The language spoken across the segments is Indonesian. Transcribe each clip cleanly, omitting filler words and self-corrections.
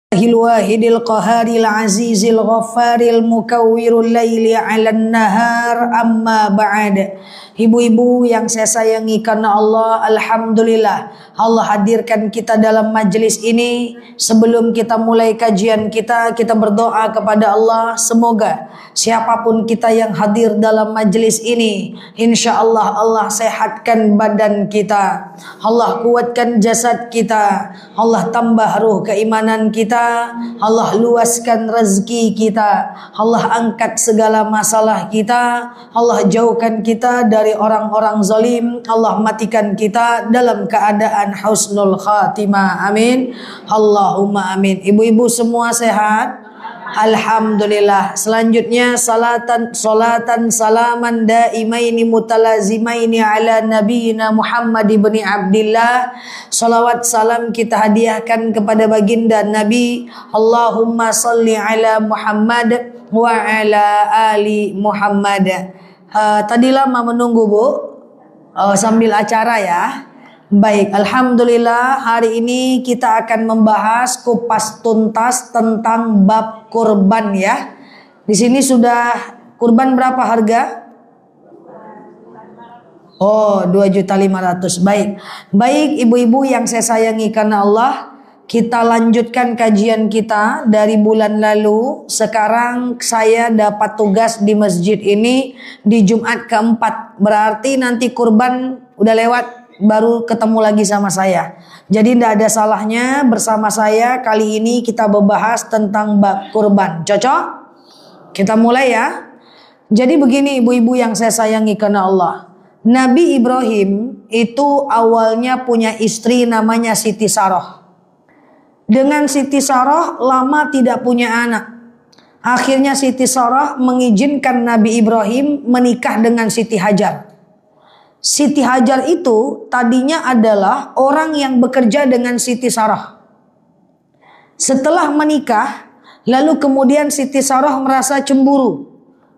Wahidil qaharil azizil ghaffaril mukawwirul laili 'alan nahar, amma ba'd. Ibu-ibu yang saya sayangi karena Allah, alhamdulillah Allah hadirkan kita dalam majelis ini. Sebelum kita mulai kajian kita berdoa kepada Allah, semoga siapapun kita yang hadir dalam majelis ini, insya Allah Allah sehatkan badan kita, Allah kuatkan jasad kita, Allah tambah ruh keimanan kita, Allah luaskan rezeki kita, Allah angkat segala masalah kita, Allah jauhkan kita dari orang-orang zalim, Allah matikan kita dalam keadaan husnul khatimah, amin, Allahumma amin. Ibu-ibu semua sehat? Alhamdulillah. Selanjutnya salatan salaman daimaini mutalazimaini ala nabiyina Muhammad ibn Abdillah. Salawat salam kita hadiahkan kepada baginda Nabi. Allahumma salli ala Muhammad wa ala ali Muhammad. Tadi lama menunggu Bu, sambil acara ya. Baik, alhamdulillah hari ini kita akan membahas kupas tuntas tentang bab kurban ya. Di sini sudah kurban berapa harga? Oh, 2.500.000. Baik ibu-ibu yang saya sayangi karena Allah, kita lanjutkan kajian kita dari bulan lalu. Sekarang saya dapat tugas di masjid ini di Jumat keempat. Berarti nanti kurban udah lewat, baru ketemu lagi sama saya. Jadi tidak ada salahnya bersama saya kali ini kita membahas tentang bab kurban. Cocok? Kita mulai ya. Jadi begini ibu-ibu yang saya sayangi karena Allah. Nabi Ibrahim itu awalnya punya istri namanya Siti Saroh. Dengan Siti Saroh lama tidak punya anak. Akhirnya Siti Saroh mengizinkan Nabi Ibrahim menikah dengan Siti Hajar. Siti Hajar itu tadinya adalah orang yang bekerja dengan Siti Saroh. Setelah menikah, lalu kemudian Siti Saroh merasa cemburu.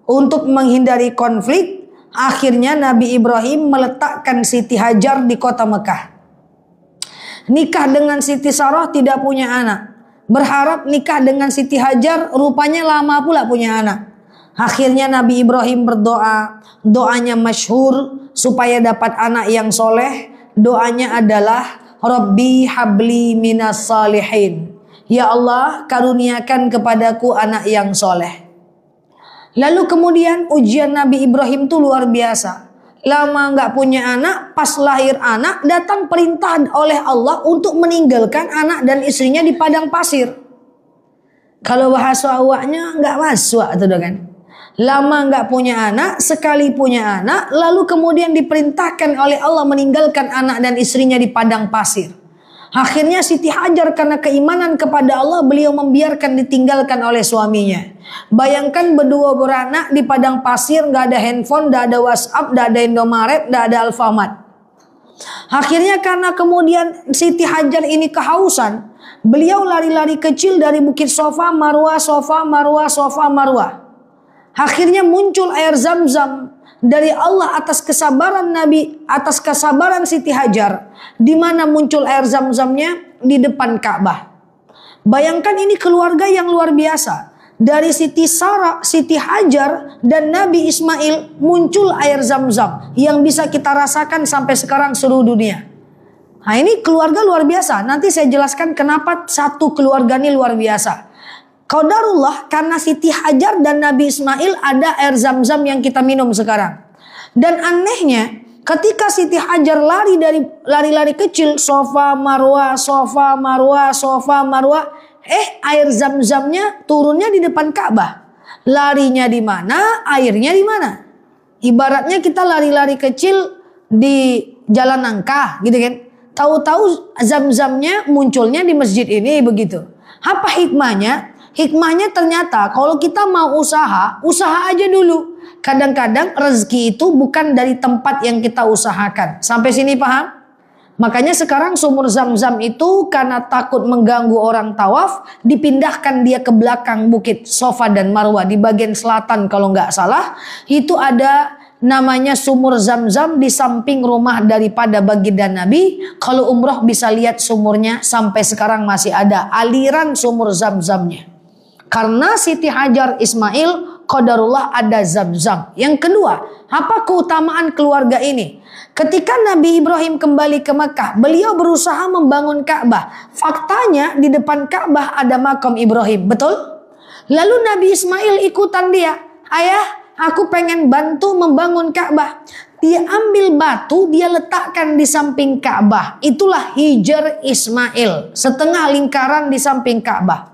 Untuk menghindari konflik, akhirnya Nabi Ibrahim meletakkan Siti Hajar di kota Mekah. Nikah dengan Siti Saroh tidak punya anak. Berharap nikah dengan Siti Hajar, rupanya lama pula punya anak. Akhirnya Nabi Ibrahim berdoa, doanya masyhur supaya dapat anak yang soleh. Doanya adalah Rabbi habli minas salihin. Ya Allah, karuniakan kepadaku anak yang soleh. Lalu kemudian ujian Nabi Ibrahim itu luar biasa. Lama nggak punya anak, pas lahir anak datang perintah oleh Allah untuk meninggalkan anak dan istrinya di padang pasir. Kalau bahasa awaknya nggak masuk tuh kan. Lama nggak punya anak, sekali punya anak, lalu kemudian diperintahkan oleh Allah meninggalkan anak dan istrinya di padang pasir. Akhirnya Siti Hajar karena keimanan kepada Allah, beliau membiarkan ditinggalkan oleh suaminya. Bayangkan berdua beranak di padang pasir, nggak ada handphone, nggak ada WhatsApp, nggak ada Indomaret, nggak ada Alfamart. Akhirnya karena kemudian Siti Hajar ini kehausan, beliau lari-lari kecil dari bukit Sofa Marwah, Sofa Marwah, Sofa Marwah. Akhirnya muncul air Zam-Zam dari Allah atas kesabaran Nabi, atas kesabaran Siti Hajar. Di mana muncul air Zam-Zamnya? Di depan Ka'bah. Bayangkan ini keluarga yang luar biasa. Dari Siti Sarah, Siti Hajar dan Nabi Ismail muncul air Zam-Zam yang bisa kita rasakan sampai sekarang seluruh dunia. Nah ini keluarga luar biasa. Nanti saya jelaskan kenapa satu keluarga ini luar biasa. Qadarullah, karena Siti Hajar dan Nabi Ismail ada air Zam-Zam yang kita minum sekarang. Dan anehnya, ketika Siti Hajar lari kecil, Sofa Marwah, Sofa Marwah, Sofa Marwah, air Zam-Zamnya turunnya di depan Ka'bah. Larinya di mana? Airnya di mana? Ibaratnya kita lari-lari kecil di jalan nangka, gitu kan? Tahu-tahu Zam-Zamnya munculnya di masjid ini begitu. Apa hikmahnya? Hikmahnya ternyata kalau kita mau usaha aja dulu. Kadang-kadang rezeki itu bukan dari tempat yang kita usahakan. Sampai sini paham? Makanya sekarang sumur Zam-Zam itu karena takut mengganggu orang tawaf, dipindahkan dia ke belakang bukit Sofa dan Marwah. Di bagian selatan kalau nggak salah, itu ada namanya sumur Zam-Zam di samping rumah daripada baginda Nabi. Kalau umroh bisa lihat sumurnya, sampai sekarang masih ada aliran sumur Zam-Zamnya. Karena Siti Hajar Ismail qadarullah ada Zam-Zam. Yang kedua, apa keutamaan keluarga ini? Ketika Nabi Ibrahim kembali ke Mekah, beliau berusaha membangun Ka'bah. Faktanya di depan Ka'bah ada makam Ibrahim, betul? Lalu Nabi Ismail ikutan dia. Ayah, aku pengen bantu membangun Ka'bah. Dia ambil batu, dia letakkan di samping Ka'bah. Itulah Hijr Ismail, setengah lingkaran di samping Ka'bah.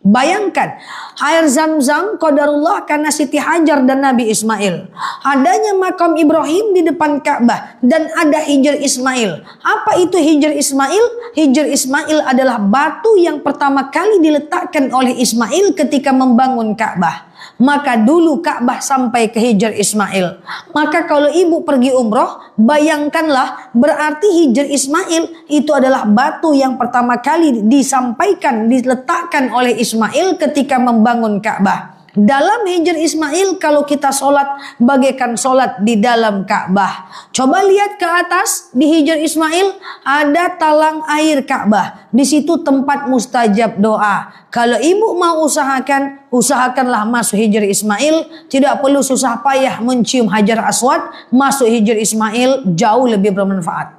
Bayangkan, air Zam-Zam qadarullah karena Siti Hajar dan Nabi Ismail. Adanya makam Ibrahim di depan Ka'bah dan ada Hijr Ismail. Apa itu Hijr Ismail? Hijr Ismail adalah batu yang pertama kali diletakkan oleh Ismail ketika membangun Ka'bah. Maka dulu Ka'bah sampai ke Hijr Ismail. Maka kalau ibu pergi umroh, bayangkanlah berarti Hijr Ismail itu adalah batu yang pertama kali disampaikan, diletakkan oleh Ismail ketika membangun Ka'bah. Dalam Hijr Ismail kalau kita sholat bagaikan sholat di dalam Ka'bah. Coba lihat ke atas di Hijr Ismail ada talang air Ka'bah. Di situ tempat mustajab doa. Kalau ibu mau usahakan, usahakanlah masuk Hijr Ismail. Tidak perlu susah payah mencium Hajar Aswad. Masuk Hijr Ismail jauh lebih bermanfaat.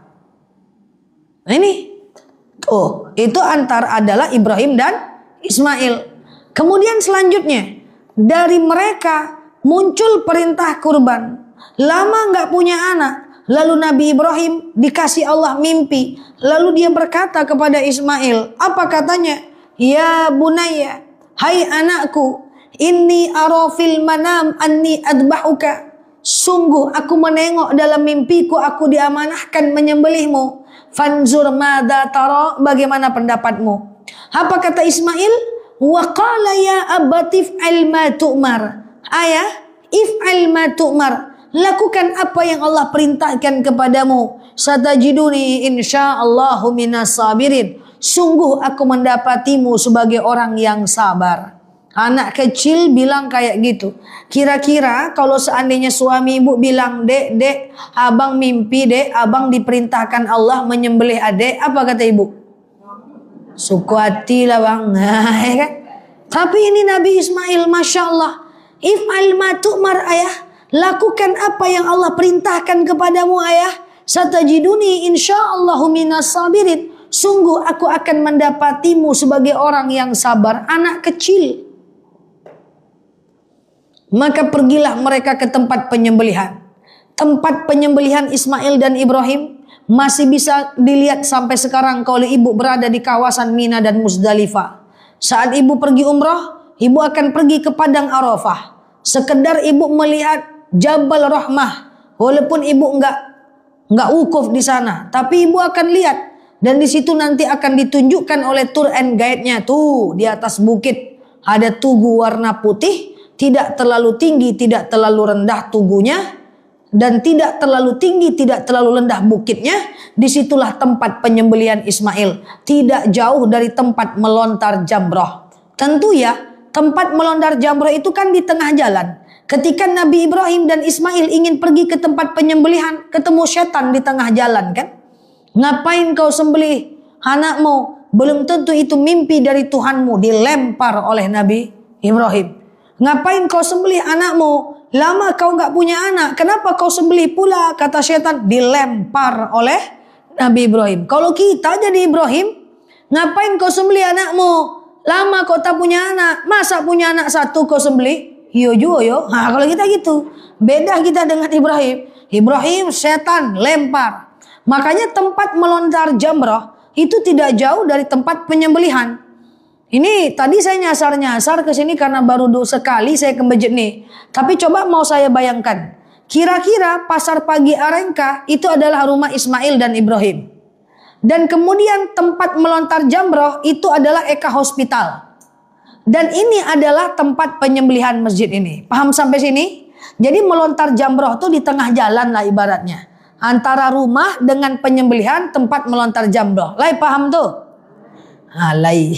Nah ini. Oh, itu antara adalah Ibrahim dan Ismail. Kemudian selanjutnya, dari mereka muncul perintah kurban. Lama nggak punya anak. Lalu Nabi Ibrahim dikasih Allah mimpi. Lalu dia berkata kepada Ismail. Apa katanya? Ya bunayya, hai anakku, inni ara fil manam anni adbahuka. Sungguh aku menengok dalam mimpiku aku diamanahkan menyembelihmu. Fanzur madza tara, bagaimana pendapatmu? Apa kata Ismail? Wa qala ya abati if'al ma tu'mar. Ayah, if'al ma tu'mar. Lakukan apa yang Allah perintahkan kepadamu. Satajiduni insyaallahu minas sabirin. Sungguh aku mendapatimu sebagai orang yang sabar. Anak kecil bilang kayak gitu. Kira-kira kalau seandainya suami ibu bilang, dek, abang mimpi dek, abang diperintahkan Allah menyembelih adek, apa kata ibu? Suku hati lah bang. Nah, ya kan? Tapi ini Nabi Ismail, Masya Allah. If'al ma tu'mar ayah. Lakukan apa yang Allah perintahkan kepadamu ayah. Satajiduni insyaallahu minas sabirin. Sungguh aku akan mendapatimu sebagai orang yang sabar. Anak kecil. Maka pergilah mereka ke tempat penyembelihan. Tempat penyembelihan Ismail dan Ibrahim masih bisa dilihat sampai sekarang kalau ibu berada di kawasan Mina dan Muzdalifah. Saat ibu pergi umrah, ibu akan pergi ke Padang Arafah. Sekedar ibu melihat Jabal Rahmah. Walaupun ibu enggak wukuf di sana, tapi ibu akan lihat. Dan di situ nanti akan ditunjukkan oleh tour and guide-nya. Tuh, di atas bukit ada tugu warna putih. Tidak terlalu tinggi, tidak terlalu rendah tugunya. Dan tidak terlalu tinggi, tidak terlalu rendah bukitnya. Disitulah tempat penyembelihan Ismail. Tidak jauh dari tempat melontar jamroh. Tentu ya, tempat melontar jamroh itu kan di tengah jalan. Ketika Nabi Ibrahim dan Ismail ingin pergi ke tempat penyembelihan, ketemu setan di tengah jalan kan. Ngapain kau sembelih anakmu? Belum tentu itu mimpi dari Tuhanmu. Dilempar oleh Nabi Ibrahim. Ngapain kau sembelih anakmu? Lama kau nggak punya anak. Kenapa kau sembelih pula? Kata setan. Dilempar oleh Nabi Ibrahim. Kalau kita jadi Ibrahim, ngapain kau sembelih anakmu? Lama kau tak punya anak. Masa punya anak satu kau sembelih? Yo juga yo. Nah, kalau kita gitu. Beda kita dengan Ibrahim. Ibrahim setan lempar. Makanya tempat melontar jamrah itu tidak jauh dari tempat penyembelihan. Ini tadi saya nyasar ke sini karena baru sekali saya ke masjid nih. Tapi coba mau saya bayangkan. Kira-kira pasar pagi Arengka itu adalah rumah Ismail dan Ibrahim. Dan kemudian tempat melontar jamrah itu adalah Eka Hospital. Dan ini adalah tempat penyembelihan masjid ini. Paham sampai sini? Jadi melontar jamrah itu di tengah jalan lah ibaratnya. Antara rumah dengan penyembelihan tempat melontar jamrah. Lai paham tuh? Lai.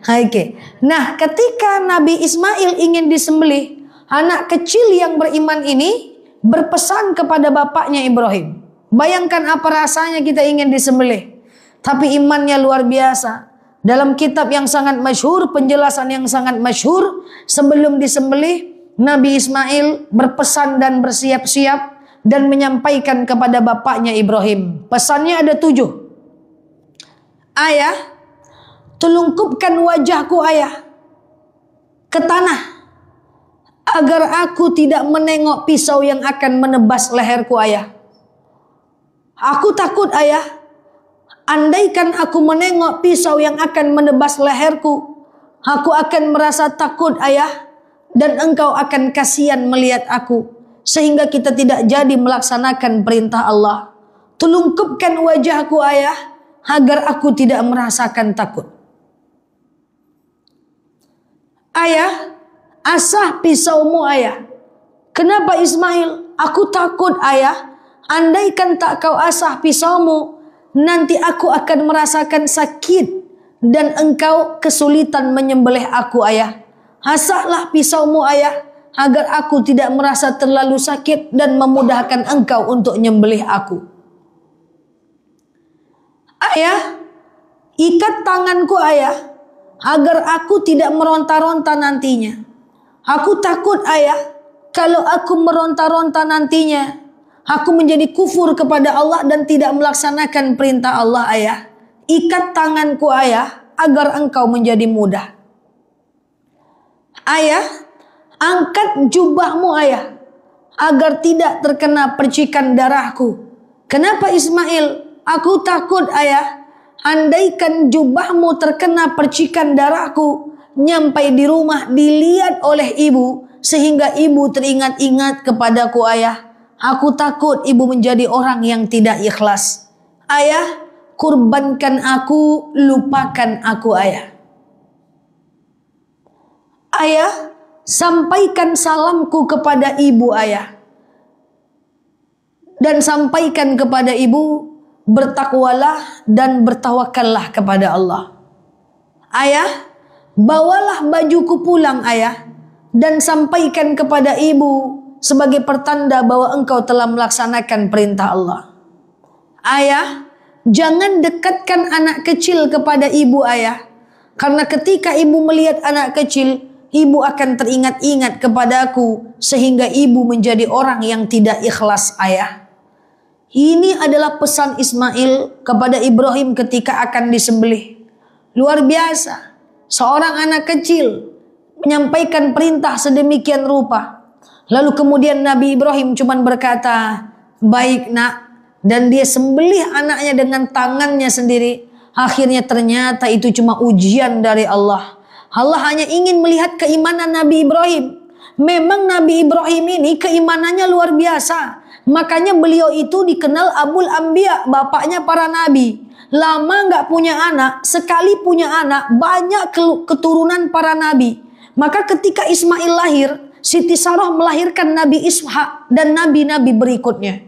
Oke. Nah, ketika Nabi Ismail ingin disembelih, anak kecil yang beriman ini berpesan kepada bapaknya Ibrahim. Bayangkan apa rasanya kita ingin disembelih, tapi imannya luar biasa. Dalam kitab yang sangat masyhur, penjelasan yang sangat masyhur, sebelum disembelih, Nabi Ismail berpesan dan bersiap-siap dan menyampaikan kepada bapaknya Ibrahim. Pesannya ada 7. Ayah, telungkupkan wajahku ayah ke tanah, agar aku tidak menengok pisau yang akan menebas leherku ayah. Aku takut ayah, andaikan aku menengok pisau yang akan menebas leherku, aku akan merasa takut ayah, dan engkau akan kasihan melihat aku, sehingga kita tidak jadi melaksanakan perintah Allah. Telungkupkan wajahku ayah, agar aku tidak merasakan takut. Ayah, asah pisaumu ayah. Kenapa Ismail? Aku takut ayah, andaikan tak kau asah pisaumu, nanti aku akan merasakan sakit dan engkau kesulitan menyembelih aku ayah. Asahlah pisaumu ayah, agar aku tidak merasa terlalu sakit dan memudahkan engkau untuk menyembelih aku. Ayah, ikat tanganku ayah, agar aku tidak meronta-ronta nantinya. Aku takut ayah, kalau aku meronta-ronta nantinya, aku menjadi kufur kepada Allah dan tidak melaksanakan perintah Allah ayah. Ikat tanganku ayah, agar engkau menjadi mudah. Ayah, angkat jubahmu ayah, agar tidak terkena percikan darahku. Kenapa Ismail? Aku takut ayah, andaikan jubahmu terkena percikan darahku, nyampai di rumah dilihat oleh ibu, sehingga ibu teringat-ingat kepadaku ayah. Aku takut ibu menjadi orang yang tidak ikhlas. Ayah, kurbankan aku, lupakan aku ayah. Ayah, sampaikan salamku kepada ibu ayah, dan sampaikan kepada ibu, bertakwalah dan bertawakallah kepada Allah. Ayah, bawalah bajuku pulang ayah, dan sampaikan kepada ibu sebagai pertanda bahwa engkau telah melaksanakan perintah Allah. Ayah, jangan dekatkan anak kecil kepada ibu ayah, karena ketika ibu melihat anak kecil, ibu akan teringat-ingat kepadaku, sehingga ibu menjadi orang yang tidak ikhlas ayah. Ini adalah pesan Ismail kepada Ibrahim ketika akan disembelih. Luar biasa. Seorang anak kecil menyampaikan perintah sedemikian rupa. Lalu kemudian Nabi Ibrahim cuma berkata, baik nak. Dan dia sembelih anaknya dengan tangannya sendiri. Akhirnya ternyata itu cuma ujian dari Allah. Allah hanya ingin melihat keimanan Nabi Ibrahim. Memang Nabi Ibrahim ini keimanannya luar biasa. Makanya beliau itu dikenal Abul Anbiya, bapaknya para nabi. Lama nggak punya anak, sekali punya anak, banyak keturunan para nabi. Maka ketika Ismail lahir, Siti Sarah melahirkan Nabi Ishak dan nabi-nabi berikutnya.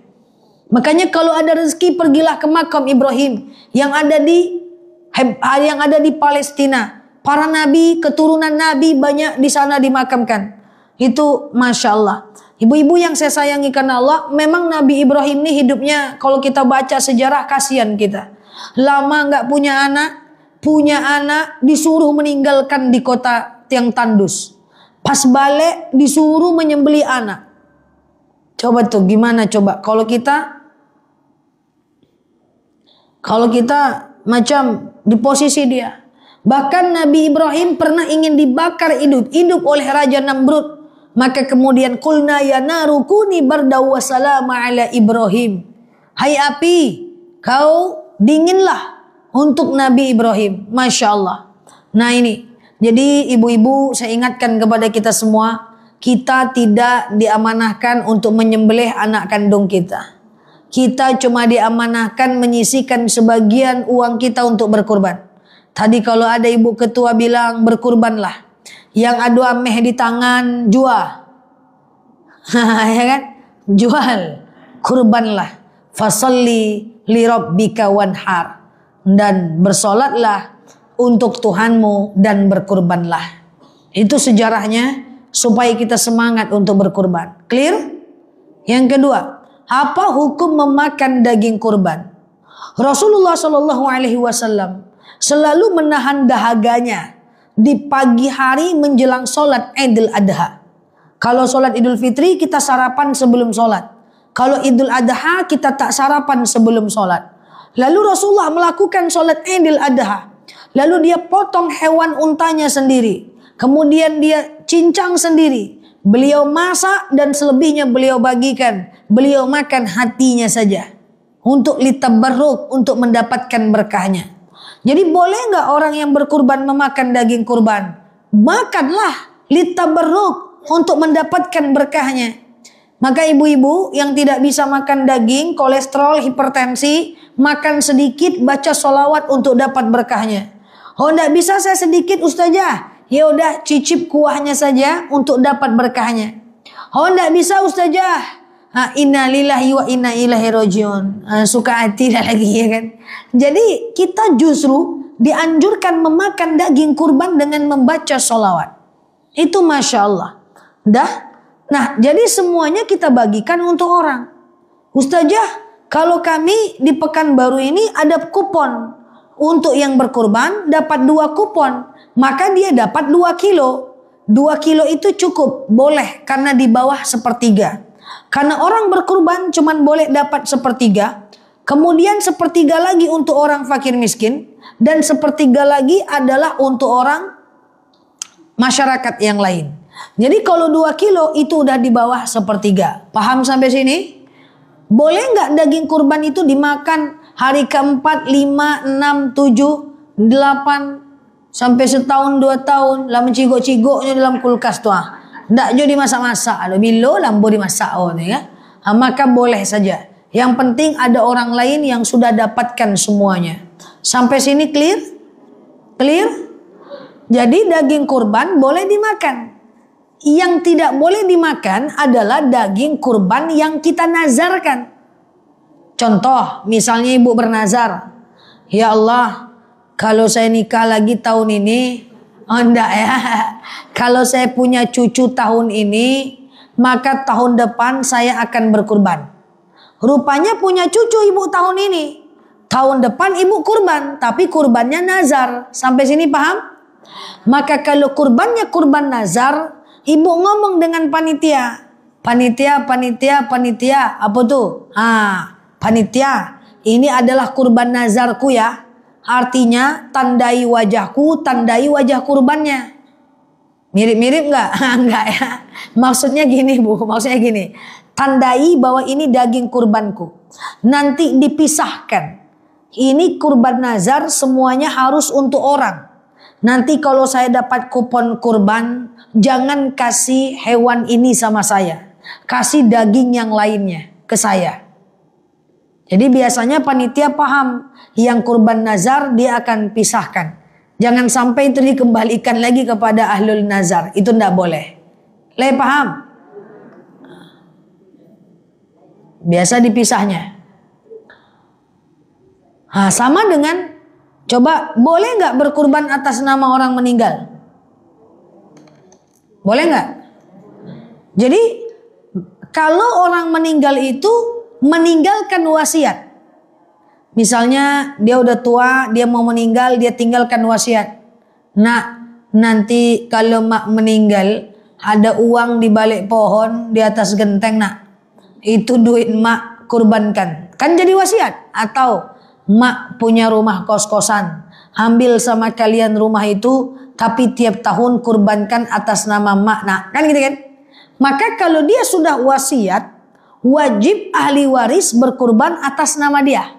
Makanya kalau ada rezeki, pergilah ke makam Ibrahim yang ada di Palestina. Para nabi, keturunan nabi banyak di sana dimakamkan. Itu Masya Allah. Ibu-ibu yang saya sayangi karena Allah, memang Nabi Ibrahim ini hidupnya, kalau kita baca sejarah, kasihan kita. Lama nggak punya anak disuruh meninggalkan di kota yang tandus. Pas balik disuruh menyembelih anak. Coba tuh gimana coba kalau kita macam di posisi dia. Bahkan Nabi Ibrahim pernah ingin dibakar hidup oleh Raja Namrud. Maka kemudian qulna ya naru kuni bardaw wa salama ala Ibrahim. Hai api, kau dinginlah untuk Nabi Ibrahim. Masya Allah. Nah ini, jadi ibu-ibu saya ingatkan kepada kita semua, kita tidak diamanahkan untuk menyembelih anak kandung kita. Kita cuma diamanahkan menyisihkan sebagian uang kita untuk berkurban. Tadi kalau ada ibu ketua bilang berkurbanlah. Yang adu ameh di tangan jual. Ya kan? Jual. Kurbanlah. Fasalli li rabbika wanhar. Dan bersolatlah untuk Tuhanmu dan berkurbanlah. Itu sejarahnya supaya kita semangat untuk berkurban. Clear? Yang kedua, apa hukum memakan daging kurban? Rasulullah Shallallahu Alaihi Wasallam selalu menahan dahaganya di pagi hari menjelang sholat Idul Adha. Kalau sholat Idul Fitri kita sarapan sebelum sholat. Kalau Idul Adha kita tak sarapan sebelum sholat. Lalu Rasulullah melakukan sholat Idul Adha. Lalu dia potong hewan untanya sendiri. Kemudian dia cincang sendiri. Beliau masak dan selebihnya beliau bagikan. Beliau makan hatinya saja. Untuk litabarruk, untuk mendapatkan berkahnya. Jadi boleh nggak orang yang berkurban memakan daging kurban? Makanlah litabarruk, untuk mendapatkan berkahnya. Maka ibu-ibu yang tidak bisa makan daging, kolesterol, hipertensi, makan sedikit, baca sholawat untuk dapat berkahnya. Oh, tidak bisa saya sedikit ustazah. Ya udah cicip kuahnya saja untuk dapat berkahnya. Oh, tidak bisa ustazah. Inna lillahi wa inna ilaihi rajiun. Suka hati dah lagi, ya kan. Jadi kita justru dianjurkan memakan daging kurban dengan membaca sholawat. Itu Masya Allah. Nah, jadi semuanya kita bagikan untuk orang. Ustazah, kalau kami di Pekanbaru ini ada kupon. Untuk yang berkurban dapat 2 kupon. Maka dia dapat 2 kilo. 2 kilo itu cukup. Boleh, karena di bawah 1/3. Karena orang berkurban cuma boleh dapat 1/3. Kemudian 1/3 lagi untuk orang fakir miskin. Dan 1/3 lagi adalah untuk orang masyarakat yang lain. Jadi kalau 2 kilo itu udah di bawah 1/3. Paham sampai sini? Boleh nggak daging kurban itu dimakan hari ke-4, 5, 6, 7, 8 sampai setahun 2 tahun lah mencigok-cigoknya dalam kulkas tuh. Nggak jadi masak-masak. Ada bilo lambo dimasak ya. Maka boleh saja. Yang penting ada orang lain yang sudah dapatkan semuanya. Sampai sini clear? Clear? Jadi daging kurban boleh dimakan. Yang tidak boleh dimakan adalah daging kurban yang kita nazarkan. Contoh, misalnya ibu bernazar, ya Allah, kalau saya nikah lagi tahun ini, enggak ya. Kalau saya punya cucu tahun ini, maka tahun depan saya akan berkurban. Rupanya punya cucu ibu tahun ini. Tahun depan ibu kurban, tapi kurbannya nazar. Sampai sini paham? Maka kalau kurbannya kurban nazar, ibu ngomong dengan panitia. Panitia. Apa tuh? Panitia, ini adalah kurban nazarku ya. Artinya tandai wajahku, tandai wajah kurbannya. Mirip-mirip nggak? Enggak ya. Maksudnya gini Bu, maksudnya gini. Tandai bahwa ini daging kurbanku. Nanti dipisahkan. Ini kurban nazar semuanya harus untuk orang. Nanti kalau saya dapat kupon kurban, jangan kasih hewan ini sama saya. Kasih daging yang lainnya ke saya. Jadi biasanya panitia paham yang kurban nazar dia akan pisahkan. Jangan sampai itu dikembalikan lagi kepada ahlul nazar. Itu tidak boleh. Paham? Biasa dipisahnya. Sama dengan, coba boleh nggak berkurban atas nama orang meninggal? Boleh nggak? Jadi kalau orang meninggal itu meninggalkan wasiat. Misalnya dia udah tua, dia mau meninggal, dia tinggalkan wasiat. Nak, nanti kalau mak meninggal, ada uang di balik pohon, di atas genteng nak. Itu duit mak kurbankan. Kan jadi wasiat. Atau mak punya rumah kos-kosan, ambil sama kalian rumah itu, tapi tiap tahun kurbankan atas nama mak nak. Kan gitu kan? Maka kalau dia sudah wasiat, wajib ahli waris berkurban atas nama dia.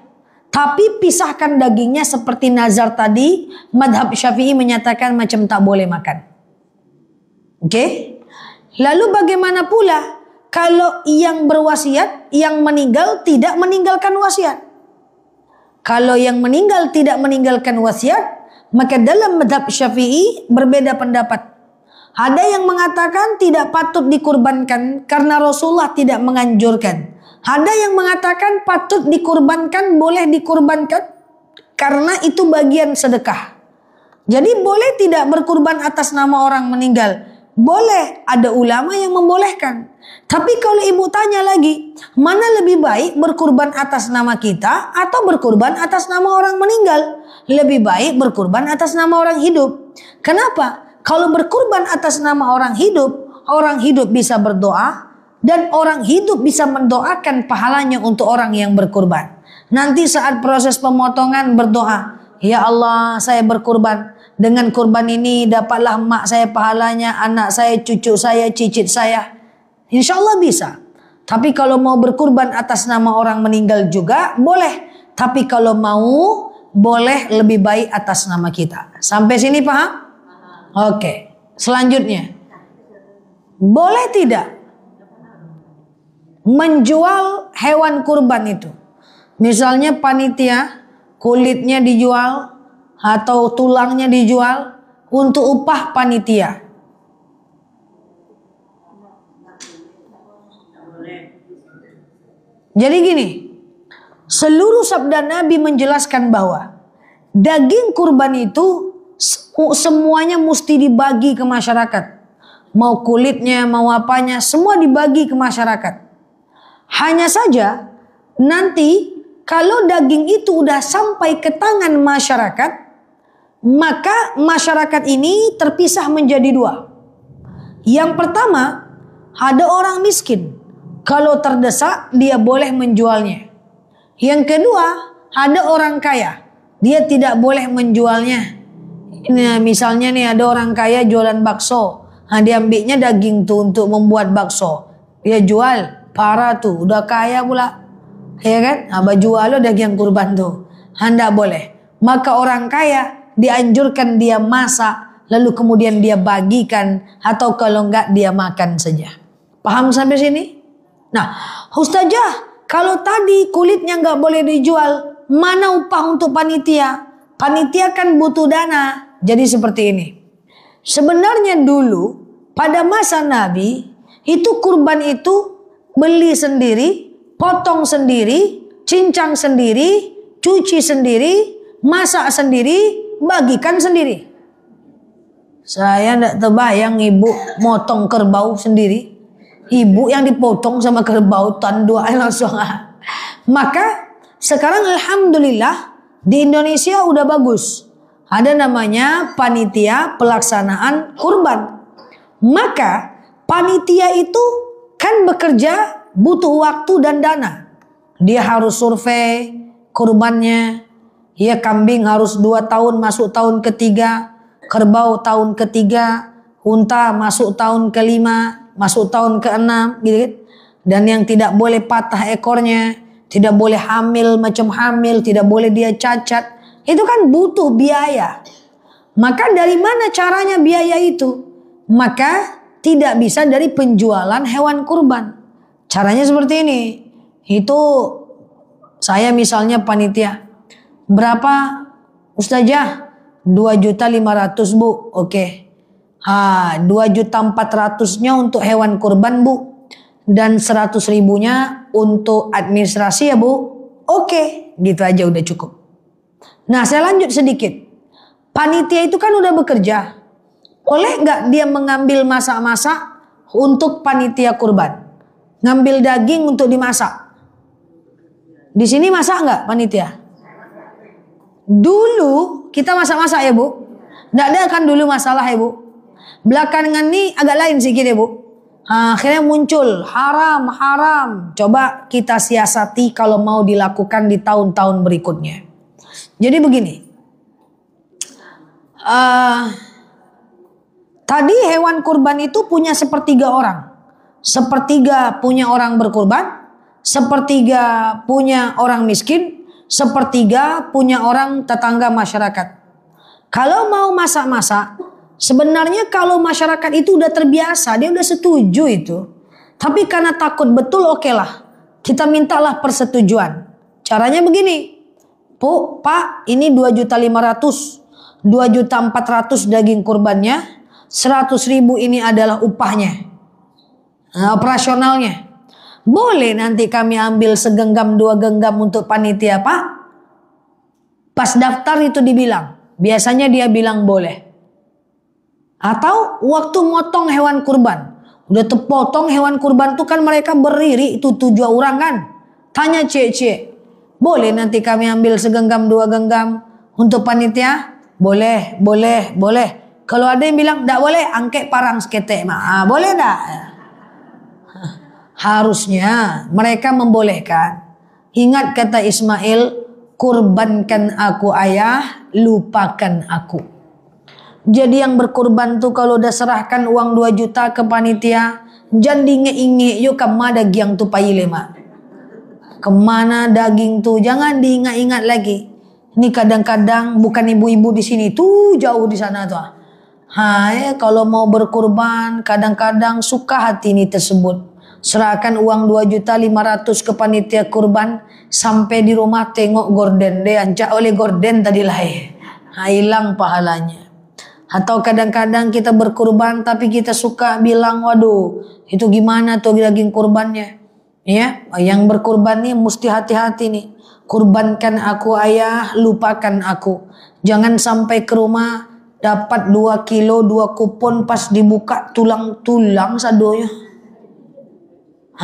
Tapi pisahkan dagingnya seperti nazar tadi. Madhab Syafi'i menyatakan macam tak boleh makan. Oke? Lalu bagaimana pula kalau yang berwasiat, yang meninggal tidak meninggalkan wasiat? Kalau yang meninggal tidak meninggalkan wasiat, maka dalam madhab Syafi'i berbeda pendapat. Ada yang mengatakan tidak patut dikurbankan karena Rasulullah tidak menganjurkan. Ada yang mengatakan patut dikurbankan, boleh dikurbankan karena itu bagian sedekah. Jadi boleh tidak berkurban atas nama orang meninggal? Boleh, ada ulama yang membolehkan. Tapi kalau ibu tanya lagi, mana lebih baik berkurban atas nama kita atau berkurban atas nama orang meninggal? Lebih baik berkurban atas nama orang hidup. Kenapa? Kalau berkurban atas nama orang hidup bisa berdoa dan orang hidup bisa mendoakan pahalanya untuk orang yang berkurban. Nanti saat proses pemotongan berdoa, ya Allah, saya berkurban. Dengan kurban ini dapatlah mak saya pahalanya, anak saya, cucu saya, cicit saya. Insya Allah bisa. Tapi kalau mau berkurban atas nama orang meninggal juga boleh. Tapi kalau mau, boleh lebih baik atas nama kita. Sampai sini paham? Oke. Selanjutnya, boleh tidak menjual hewan kurban itu? Misalnya panitia, kulitnya dijual atau tulangnya dijual untuk upah panitia. Jadi gini, seluruh sabda Nabi menjelaskan bahwa daging kurban itu semuanya mesti dibagi ke masyarakat. Mau kulitnya, mau apanya, semua dibagi ke masyarakat. Hanya saja nanti kalau daging itu udah sampai ke tangan masyarakat, maka masyarakat ini terpisah menjadi dua. Yang pertama, ada orang miskin. Kalau terdesak, dia boleh menjualnya. Yang kedua, ada orang kaya. Dia tidak boleh menjualnya. Nah, misalnya nih ada orang kaya jualan bakso. Nah, dia ambilnya daging tuh untuk membuat bakso. Dia jual, parah tuh, udah kaya pula. Ya kan? Abah jual lo daging kurban tuh. Anda boleh. Maka orang kaya dianjurkan dia masak, lalu kemudian dia bagikan, atau kalau enggak dia makan saja. Paham sampai sini? Nah, Ustazah, kalau tadi kulitnya enggak boleh dijual, mana upah untuk panitia? Panitia kan butuh dana. Jadi seperti ini. Sebenarnya dulu pada masa Nabi itu kurban itu beli sendiri, potong sendiri, cincang sendiri, cuci sendiri, masak sendiri, bagikan sendiri. Saya tidak terbayang ibu motong kerbau sendiri. Ibu yang dipotong sama kerbau tanduan langsung. Maka sekarang alhamdulillah di Indonesia udah bagus. Ada namanya panitia pelaksanaan kurban. Maka panitia itu kan bekerja butuh waktu dan dana. Dia harus survei kurbannya. Ya, kambing harus 2 tahun masuk tahun ketiga, kerbau tahun ketiga, unta masuk tahun kelima, masuk tahun keenam, gitu kan? Dan yang tidak boleh patah ekornya, tidak boleh hamil macam hamil, tidak boleh dia cacat. Itu kan butuh biaya. Maka dari mana caranya biaya itu? Maka tidak bisa dari penjualan hewan kurban. Caranya seperti ini. Itu saya misalnya panitia. Berapa Ustazah? 2.500.000 Bu. Oke. 2.400.000-nya untuk hewan kurban Bu. Dan 100.000-nya untuk administrasi ya Bu. Oke. Gitu aja udah cukup. Nah, saya lanjut sedikit. Panitia itu kan udah bekerja. Boleh nggak dia mengambil masak-masak untuk panitia kurban? Ngambil daging untuk dimasak. Di sini masak nggak panitia? Dulu kita masak-masak ya Bu. Nggak ada kan dulu masalah ya Bu. Belakangan ini agak lain sedikit ya Bu. Akhirnya muncul haram. Coba kita siasati kalau mau dilakukan di tahun-tahun berikutnya. Jadi begini. Tadi hewan kurban itu punya sepertiga orang. Sepertiga punya orang berkurban, sepertiga punya orang miskin, sepertiga punya orang tetangga masyarakat. Kalau mau masak-masak, sebenarnya kalau masyarakat itu udah terbiasa, dia udah setuju itu. Tapi karena takut betul, oke lah. Kita mintalah persetujuan. Caranya begini. Bu, Pak, ini 2.500.000, 2.400.000 daging kurbannya, 100.000 ini adalah upahnya. Operasionalnya. Boleh nanti kami ambil segenggam 2 genggam untuk panitia Pak? Pas daftar itu dibilang. Biasanya dia bilang boleh. Atau waktu motong hewan kurban. Udah terpotong hewan kurban tuh kan mereka berdiri itu 7 orang kan. Tanya cek, boleh nanti kami ambil segenggam 2 genggam untuk panitia? Boleh. Kalau ada yang bilang tidak boleh, angket parang seketek. Boleh tak? Harusnya mereka membolehkan. Ingat kata Ismail, kurbankan aku ayah, lupakan aku. Jadi yang berkurban tuh kalau udah serahkan uang 2 juta ke panitia, jangan diingat-ingat yuk kemana daging tuh payilema. Kemana daging tuh, jangan diingat-ingat lagi. Ini kadang-kadang bukan ibu-ibu di sini tuh, jauh di sana tuh. Kalau mau berkurban kadang-kadang suka hati ini tersebut. Serahkan uang 2.500.000 ke panitia kurban, sampai di rumah tengok gorden deh, ancak oleh gorden tadi lahir. Hilang pahalanya. Atau kadang-kadang kita berkurban tapi kita suka bilang, waduh itu gimana tuh daging kurbannya. Ya, yang berkurban nih mesti hati-hati nih. Kurbankan aku ayah, lupakan aku. Jangan sampai ke rumah dapat 2 kilo 2 kupon, pas dibuka tulang-tulang sadonya.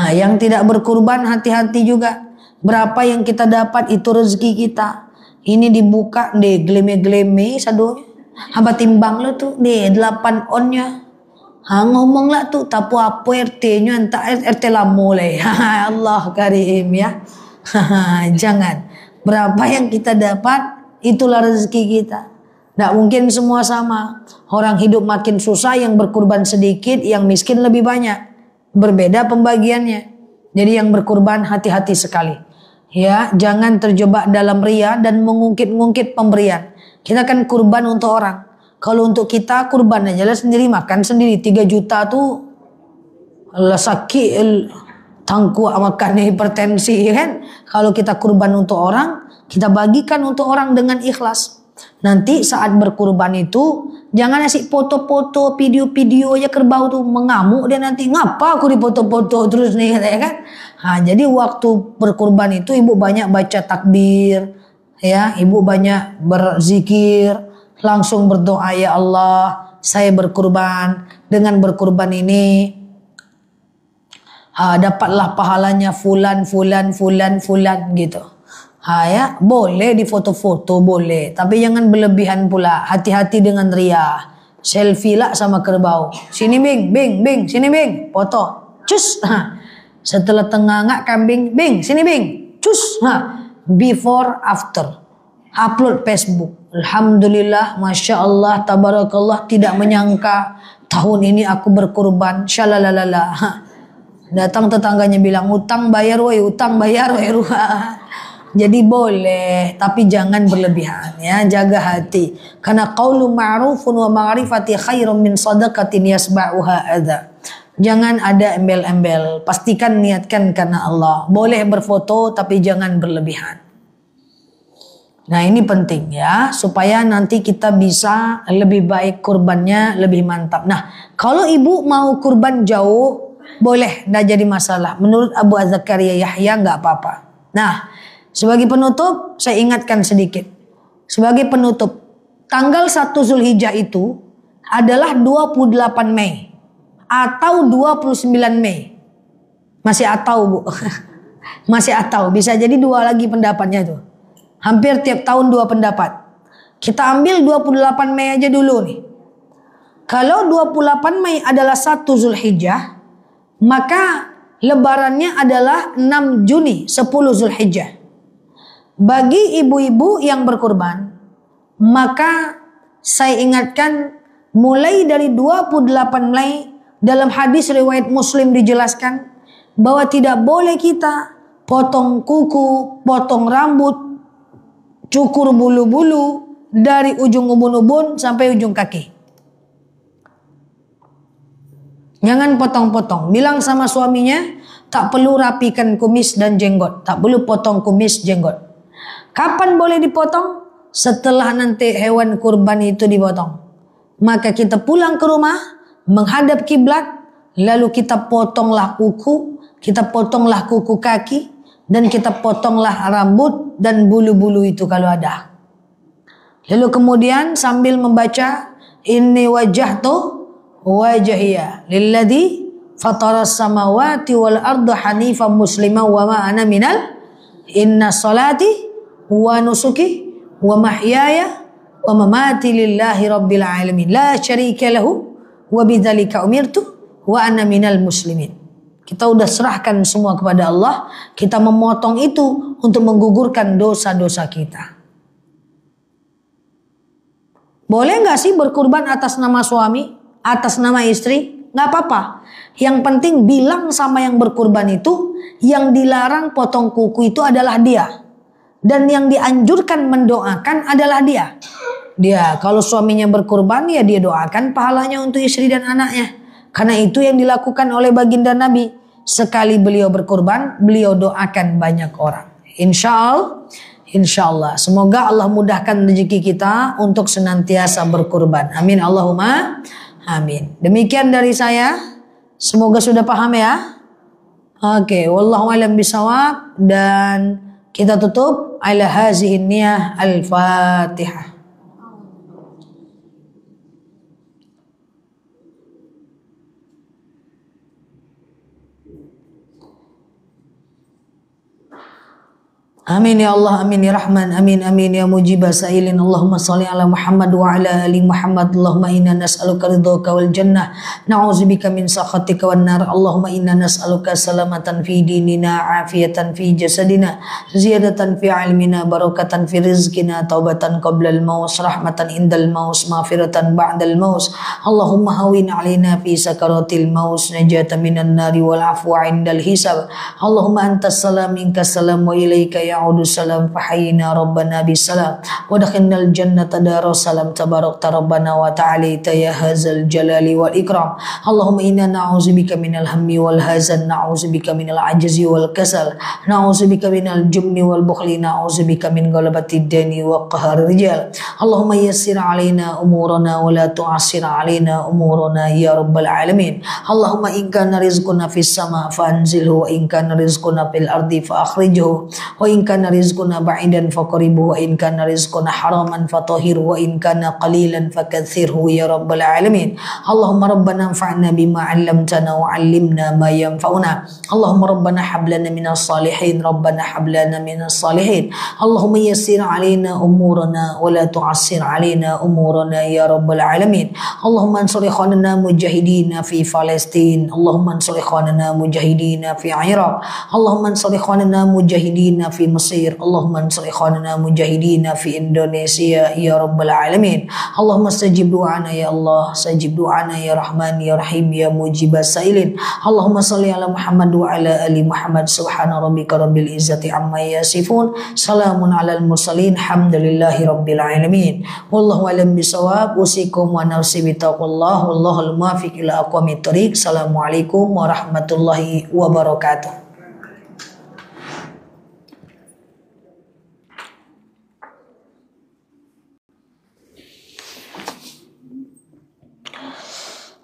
Yang tidak berkurban hati-hati juga. Berapa yang kita dapat itu rezeki kita. Ini dibuka deh gleme-gleme sadonya. Hamba timbang lo tuh deh 8 onnya. Ngomong lah tuh tapu apa RT-nya entah RT lamo lah. Allah karim ya. Jangan. Berapa yang kita dapat itulah rezeki kita. Tidak mungkin semua sama. Orang hidup makin susah, yang berkurban sedikit, yang miskin lebih banyak. Berbeda pembagiannya. Jadi yang berkurban hati-hati sekali. Ya, jangan terjebak dalam ria dan mengungkit-ungkit pemberian. Kita kan kurban untuk orang. Kalau untuk kita kurban aja lah sendiri, makan sendiri. 3 juta tuh lah sakit tangku makan hipertensi kan. Kalau kita kurban untuk orang, kita bagikan untuk orang dengan ikhlas. Nanti saat berkurban itu jangan ngasih foto-foto, video-video aja kerbau tuh mengamuk dia nanti. Ngapa aku dipoto-foto terus nih ya kan? Jadi waktu berkurban itu ibu banyak baca takbir, ya, ibu banyak berzikir, langsung berdoa, ya Allah, saya berkurban, dengan berkurban ini dapatlah pahalanya fulan gitu. Ya, boleh di foto-foto boleh, tapi jangan berlebihan pula. Hati-hati dengan ria. Selfie lah sama kerbau. Sini bing, sini bing, foto. Cus. Setelah tengah kambing, bing, sini bing. Cus. Before after. Upload Facebook. Alhamdulillah, Masya Allah, Tabarakallah, tidak menyangka tahun ini aku berkurban. Shalalalala. Datang tetangganya bilang, utang bayar woi. Jadi boleh, tapi jangan berlebihan ya, jaga hati. Karena qaulu ma'rufun wa ma'rifati khairum min sadaqatin yasba'uha adza. Jangan ada embel-embel, pastikan niatkan karena Allah. Boleh berfoto tapi jangan berlebihan. Nah, ini penting ya, supaya nanti kita bisa lebih baik kurbannya, lebih mantap. Nah, kalau ibu mau kurban jauh, boleh, tidak jadi masalah. Menurut Abu Az-Zakaria Yahya nggak apa-apa. Nah, sebagai penutup, saya ingatkan sedikit. Sebagai penutup, tanggal 1 Zulhijjah itu adalah 28 Mei atau 29 Mei. Masih atau bu. Masih atau. Bisa jadi 2 lagi pendapatnya tuh. Hampir tiap tahun 2 pendapat. Kita ambil 28 Mei aja dulu nih. Kalau 28 Mei adalah 1 Zulhijjah, maka lebarannya adalah 6 Juni, 10 Zulhijjah. Bagi ibu-ibu yang berkurban, maka saya ingatkan mulai dari 28 Mei, dalam hadis riwayat Muslim dijelaskan bahwa tidak boleh kita potong kuku, potong rambut, cukur bulu-bulu dari ujung ubun-ubun sampai ujung kaki. Jangan potong-potong. Bilang sama suaminya, tak perlu rapikan kumis dan jenggot, tak perlu potong kumis jenggot. Kapan boleh dipotong? Setelah nanti hewan kurban itu dipotong. Maka kita pulang ke rumah, menghadap kiblat, lalu kita potonglah kuku, kita potonglah kuku kaki, dan kita potonglah rambut dan bulu-bulu itu kalau ada. Lalu kemudian sambil membaca Inni wajjahtu wajhiya lilladzi fataras samawati wal arda hanifan musliman wa ma ana minal inna salati wa nusuki wa mahyaya wa mamati lillahi rabbil alamin la syarika lahu wa bidzalika umirtu wa ana minal muslimin. Kita udah serahkan semua kepada Allah, kita memotong itu untuk menggugurkan dosa-dosa kita. Boleh nggak sih berkurban atas nama suami, atas nama istri? Nggak apa-apa. Yang penting bilang sama yang berkurban itu, yang dilarang potong kuku itu adalah dia. Dan yang dianjurkan mendoakan adalah dia. Dia kalau suaminya berkurban ya dia doakan pahalanya untuk istri dan anaknya. Karena itu yang dilakukan oleh baginda Nabi. Sekali beliau berkurban, beliau doakan banyak orang. Insya Allah. Semoga Allah mudahkan rezeki kita untuk senantiasa berkurban. Amin Allahumma amin. Demikian dari saya. Semoga sudah paham ya. Oke, wallahu a'lam bishawab, dan kita tutup ala hazihi niyah al-Fatihah. Amin ya Allah, amin ya Rahman, amin amin ya mujibah sa'ilin. Allahumma salli ala Muhammad wa ala ali Muhammad. Allahumma inna nas'aluka ridhaka wal jannah, na'udzubika min sakhatika wan nar. Allahumma inna nas'aluka salamatan fi dinina, afiyatan fi jasadina, ziyadatan fi ilmina, barakatan fi rizqina, taubatan qabla al-maut, rahmatan indal maut, maghfiratan ba'dal maut. Allahumma hawin alaina fi sakaratil maut, najatan minan nari wal afwa indal hisab. Allahumma antas salam minkas salam wa ilaika ya'udu salam fahayyina rabbana bisalam wa dakhalnal jannata daras salam tabarakta rabbana wa ta'alita ya hadzal jalali wal ikram. Allahumma inna na'udzubika minal hammi wal hazan, na'udzubika minal ajzi wal kasal, na'udzubika minal jubni wal bukhli, na'udzubika min ghalabati dani wa qahar rijal. Allahumma yassir alaina umurana wa la tu'assir alaina umurana ya rabbal alamin. Allahumma in kana rizquna fis sama fa anzilhu wa in kana rizquna fil ardi fa akhrijhu wa in kana rizquna ba'idan faqribu wa in kana rizquna haraman fatahhiru wa in kana qalilan fakaththirhu ya rabbal alamin. Allahumma rabbana anfa'na bima 'allamtana wa 'allimna ma yanfa'una. Allahumma rabbana hab lana minas salihin, rabbana hab lana minas salihin. Allahumma yassir 'alaina umurana wa la tu'assir 'alaina umurana ya rabbal alamin. Allahumma ansur ikhwanana mujahidina fi Palestin. Allahumma ansur ikhwanana mujahidina fi Iraq. Allahumma ansur ikhwanana mujahidina fi Mesir. Allahumma ansur ikhwanana mujahidina fi Indonesia ya rabbal alamin. Allahumma stajib du'ana ya Allah, stajib du'ana ya Rahman ya Rahim ya mujibas sailin. Allahumma salli ala Muhammad wa ala ali Muhammad. Subhana rabbika rabbil izzati amma yasifun, salamun alal mursalin, hamdulillahi rabbil alamin. Wallahu alam bisawab. Usikum wa nafsi bitaqwallah, wallahul muwaffiq ila aqwamit thoriq. Assalamualaikum warahmatullahi wabarakatuh.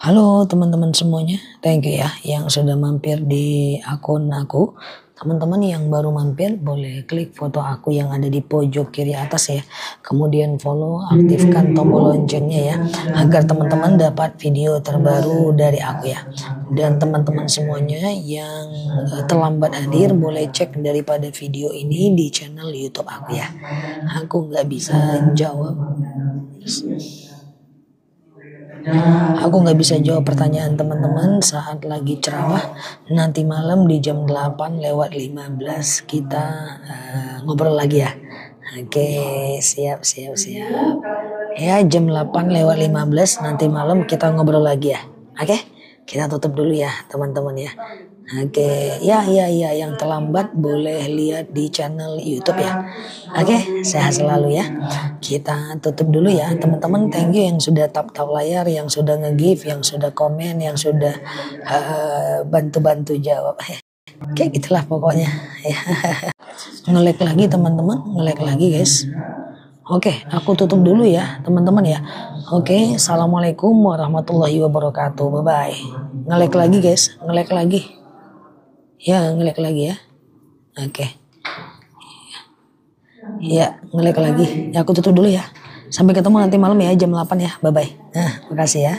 Halo teman-teman semuanya, thank you ya yang sudah mampir di akun aku. Teman-teman yang baru mampir boleh klik foto aku yang ada di pojok kiri atas ya. Kemudian follow, aktifkan tombol loncengnya ya, agar teman-teman dapat video terbaru dari aku ya. Dan teman-teman semuanya yang terlambat hadir boleh cek daripada video ini di channel YouTube aku ya. Aku nggak bisa jawab pertanyaan teman-teman saat lagi ceramah. Nanti malam di jam 8:15 kita ngobrol lagi ya. Oke, siap. Ya, jam 8:15 nanti malam kita ngobrol lagi ya. Oke, kita tutup dulu ya teman-teman ya. Oke, ya, yang terlambat boleh lihat di channel YouTube ya. Oke, sehat selalu ya. Kita tutup dulu ya teman-teman. Thank you yang sudah tap layar, yang sudah nge-give, yang sudah komen, yang sudah bantu-bantu jawab. Oke, gitulah pokoknya. Nge-like lagi teman-teman, nge-like lagi guys. Oke, aku tutup dulu ya teman-teman ya. Oke, assalamualaikum warahmatullahi wabarakatuh. Bye bye. Nge-like lagi guys, nge-like lagi. Ya, nge-like lagi ya. Oke. Ya, nge-like lagi. Ya, aku tutup dulu ya. Sampai ketemu nanti malam ya jam 8 ya. Bye bye. Nah, makasih ya.